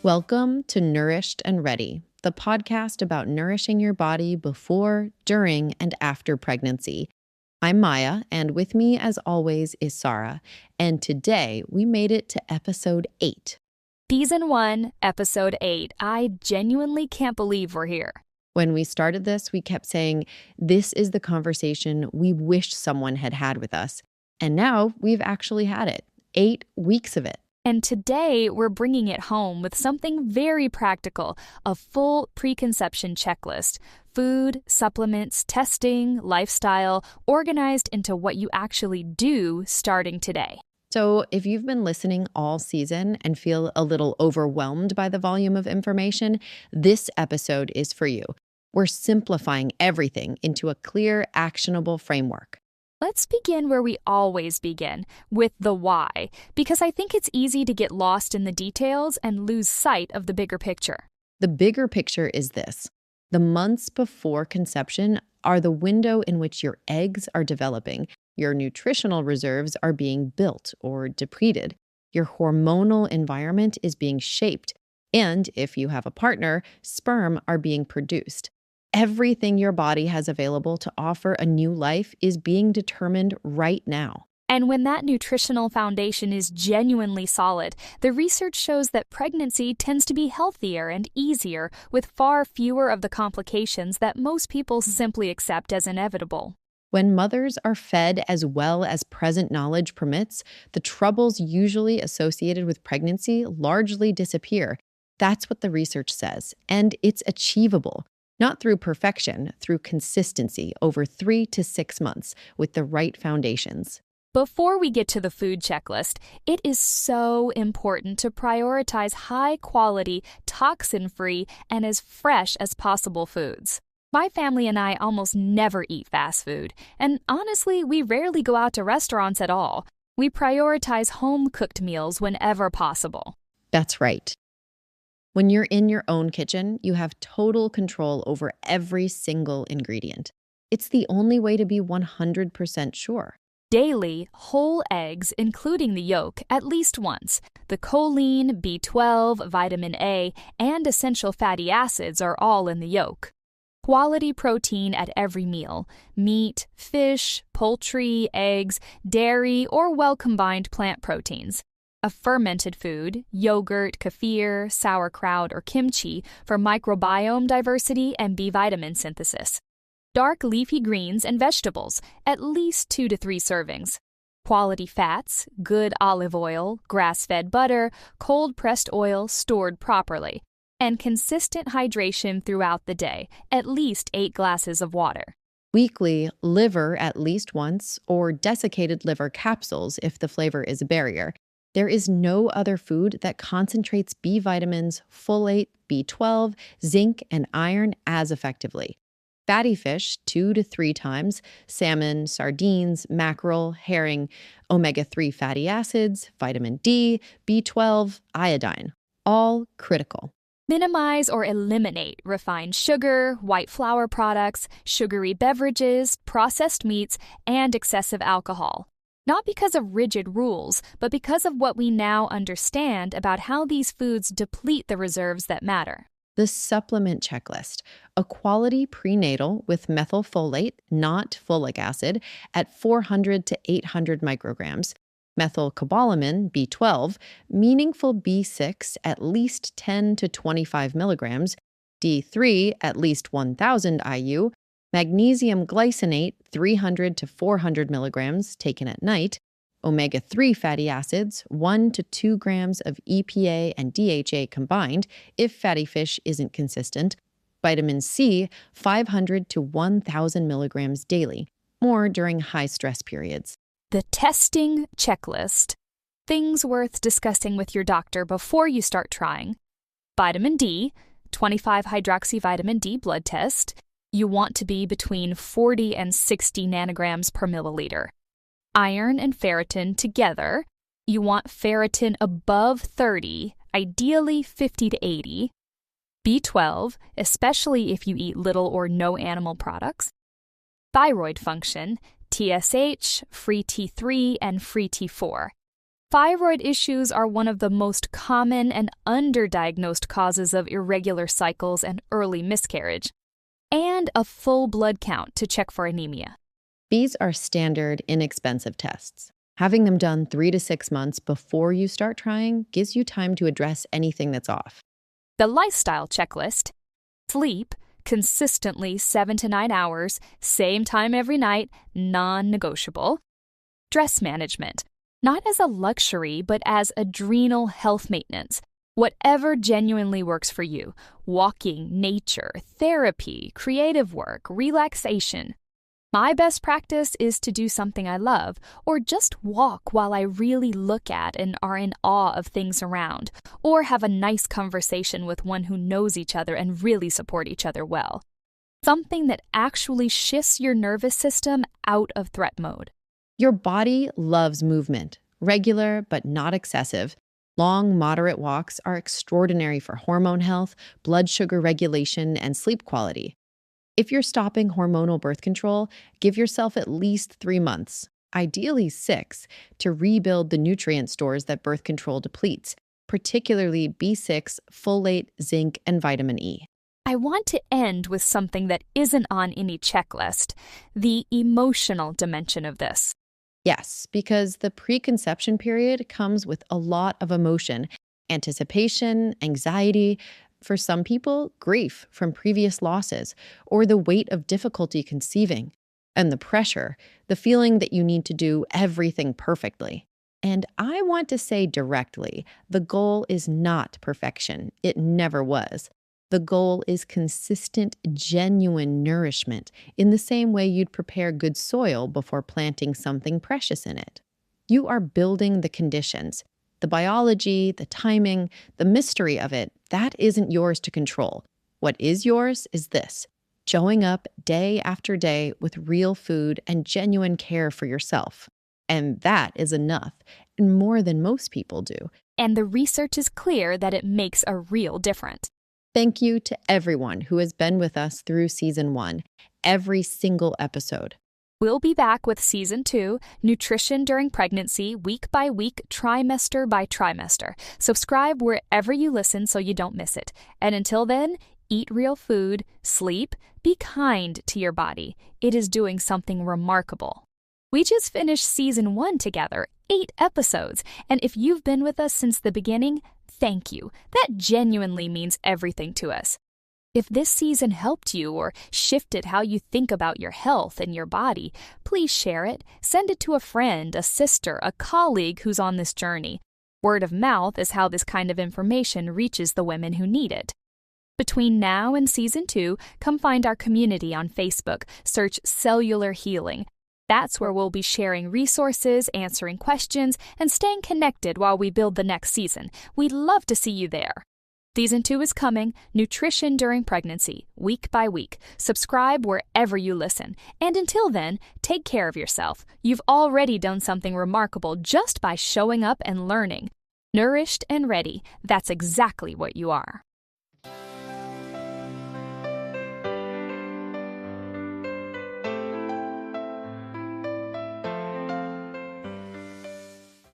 Welcome to Nourished and Ready, the podcast about nourishing your body before, during, and after pregnancy. I'm Maya, and with me, as always, is Sara. And today, we made it to episode 8. Season 1, episode 8. I genuinely can't believe we're here. When we started this, we kept saying, this is the conversation we wish someone had had with us. And now we've actually had it. 8 weeks of it. And today, we're bringing it home with something very practical, a full preconception checklist. Food, supplements, testing, lifestyle, organized into what you actually do starting today. So if you've been listening all season and feel a little overwhelmed by the volume of information, this episode is for you. We're simplifying everything into a clear, actionable framework. Let's begin where we always begin, with the why, because I think it's easy to get lost in the details and lose sight of the bigger picture. The bigger picture is this. The months before conception are the window in which your eggs are developing, your nutritional reserves are being built or depleted, your hormonal environment is being shaped, and if you have a partner, sperm are being produced. Everything your body has available to offer a new life is being determined right now. And when that nutritional foundation is genuinely solid, the research shows that pregnancy tends to be healthier and easier with far fewer of the complications that most people simply accept as inevitable. When mothers are fed as well as present knowledge permits, the troubles usually associated with pregnancy largely disappear. That's what the research says, and it's achievable. Not through perfection, through consistency over 3 to 6 months with the right foundations. Before we get to the food checklist, it is so important to prioritize high-quality, toxin-free, and as fresh as possible foods. My family and I almost never eat fast food, and honestly, we rarely go out to restaurants at all. We prioritize home-cooked meals whenever possible. That's right. When you're in your own kitchen, you have total control over every single ingredient. It's the only way to be 100% sure. Daily, whole eggs, including the yolk, at least once. The choline, B12, vitamin A, and essential fatty acids are all in the yolk. Quality protein at every meal. Meat, fish, poultry, eggs, dairy, or well-combined plant proteins. A fermented food, yogurt, kefir, sauerkraut, or kimchi for microbiome diversity and B vitamin synthesis. Dark leafy greens and vegetables, at least 2 to 3 servings. Quality fats, good olive oil, grass-fed butter, cold-pressed oil stored properly. And consistent hydration throughout the day, at least 8 glasses of water. Weekly, liver at least once, or desiccated liver capsules if the flavor is a barrier. There is no other food that concentrates B vitamins, folate, B12, zinc, and iron as effectively. Fatty fish 2 to 3 times, salmon, sardines, mackerel, herring, omega-3 fatty acids, vitamin D, B12, iodine, all critical. Minimize or eliminate refined sugar, white flour products, sugary beverages, processed meats, and excessive alcohol. Not because of rigid rules, but because of what we now understand about how these foods deplete the reserves that matter. The supplement checklist, a quality prenatal with methylfolate, not folic acid, at 400 to 800 micrograms, methylcobalamin, B12, meaningful B6 at least 10 to 25 milligrams, D3 at least 1,000 IU, magnesium glycinate 300 to 400 milligrams taken at night, omega-3 fatty acids 1 to 2 grams of EPA and DHA combined if fatty fish isn't consistent, vitamin C 500 to 1,000 milligrams daily, more during high-stress periods. The testing checklist. Things worth discussing with your doctor before you start trying. Vitamin D, 25-hydroxyvitamin D blood test. You want to be between 40 and 60 nanograms per milliliter. Iron and ferritin together. You want ferritin above 30, ideally 50 to 80. B12, especially if you eat little or no animal products. Thyroid function, TSH, free T3, and free T4. Thyroid issues are one of the most common and underdiagnosed causes of irregular cycles and early miscarriage, and a full blood count to check for anemia. These are standard, inexpensive tests. Having them done 3 to 6 months before you start trying gives you time to address anything that's off. The lifestyle checklist: sleep, consistently 7 to 9 hours, same time every night, non-negotiable. Stress management, not as a luxury, but as adrenal health maintenance. Whatever genuinely works for you: walking, nature, therapy, creative work, relaxation. My best practice is to do something I love, or just walk while I really look at and are in awe of things around, or have a nice conversation with one who knows each other and really support each other well. Something that actually shifts your nervous system out of threat mode. Your body loves movement, regular but not excessive. Long, moderate walks are extraordinary for hormone health, blood sugar regulation, and sleep quality. If you're stopping hormonal birth control, give yourself at least 3 months, ideally 6, to rebuild the nutrient stores that birth control depletes, particularly B6, folate, zinc, and vitamin E. I want to end with something that isn't on any checklist: the emotional dimension of this. Yes, because the preconception period comes with a lot of emotion, anticipation, anxiety, for some people, grief from previous losses, or the weight of difficulty conceiving, and the pressure, the feeling that you need to do everything perfectly. And I want to say directly, the goal is not perfection. It never was. The goal is consistent, genuine nourishment, in the same way you'd prepare good soil before planting something precious in it. You are building the conditions. The biology, the timing, the mystery of it, that isn't yours to control. What is yours is this: showing up day after day with real food and genuine care for yourself. And that is enough, and more than most people do. And the research is clear that it makes a real difference. Thank you to everyone who has been with us through season 1, every single episode. We'll be back with Season 2, Nutrition During Pregnancy, week by week, trimester by trimester. Subscribe wherever you listen so you don't miss it. And until then, eat real food, sleep, be kind to your body. It is doing something remarkable. We just finished Season 1 together, 8 episodes. And if you've been with us since the beginning, thank you. That genuinely means everything to us. If this season helped you or shifted how you think about your health and your body, please share it. Send it to a friend, a sister, a colleague who's on this journey. Word of mouth is how this kind of information reaches the women who need it. Between now and Season 2, come find our community on Facebook. Search Cellular Healing. That's where we'll be sharing resources, answering questions, and staying connected while we build the next season. We'd love to see you there. Season 2 is coming, Nutrition During Pregnancy, week by week. Subscribe wherever you listen. And until then, take care of yourself. You've already done something remarkable just by showing up and learning. Nourished and ready, that's exactly what you are.